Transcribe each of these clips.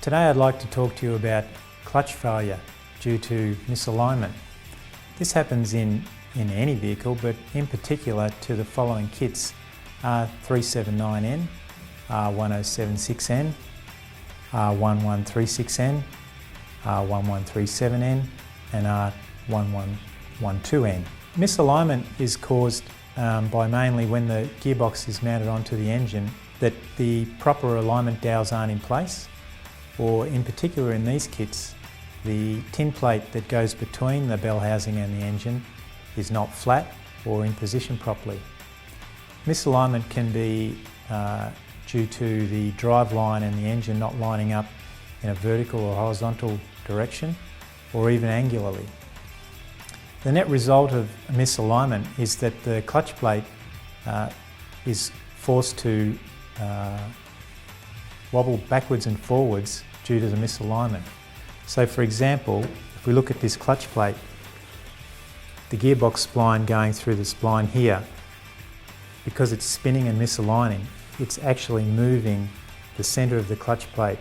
Today I'd like to talk to you about clutch failure due to misalignment. This happens in any vehicle, but in particular to the following kits: R379N, R1076N, R1136N, R1137N and R1112N. Misalignment is caused by mainly when the gearbox is mounted onto the engine that the proper alignment dowels aren't in place, or in particular in these kits, the tin plate that goes between the bell housing and the engine is not flat or in position properly. Misalignment can be due to the drive line and the engine not lining up in a vertical or horizontal direction, or even angularly. The net result of misalignment is that the clutch plate is forced to wobble backwards and forwards due to the misalignment. So for example, if we look at this clutch plate, the gearbox spline going through the spline here, because it's spinning and misaligning, it's actually moving the centre of the clutch plate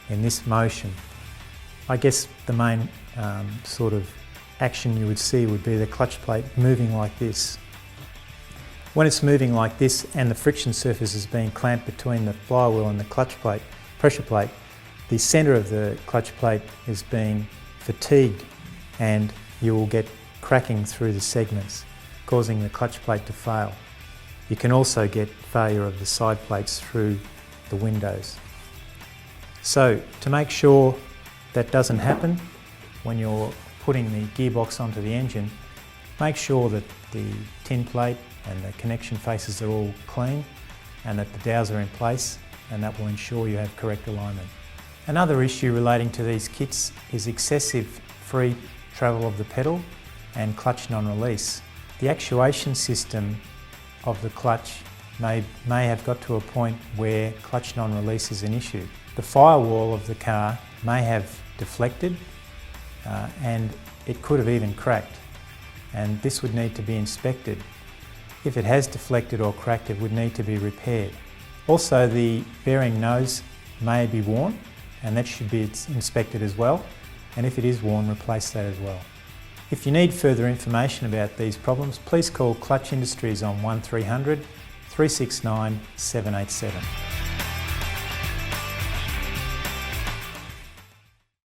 in this motion. I guess the main sort of action you would see would be the clutch plate moving like this. When it's moving like this and the friction surface is being clamped between the flywheel and the clutch plate, pressure plate, the centre of the clutch plate is being fatigued and you will get cracking through the segments, causing the clutch plate to fail. You can also get failure of the side plates through the windows. So to make sure that doesn't happen when you're putting the gearbox onto the engine, make sure that the tin plate and the connection faces are all clean and that the dowels are in place, and that will ensure you have correct alignment. Another issue relating to these kits is excessive free travel of the pedal and clutch non-release. The actuation system of the clutch may have got to a point where clutch non-release is an issue. The firewall of the car may have deflected and it could have even cracked, and this would need to be inspected. If it has deflected or cracked, it would need to be repaired. Also, the bearing nose may be worn, and that should be inspected as well, and if it is worn, replace that as well. If you need further information about these problems, please call Clutch Industries on 1300 369 787.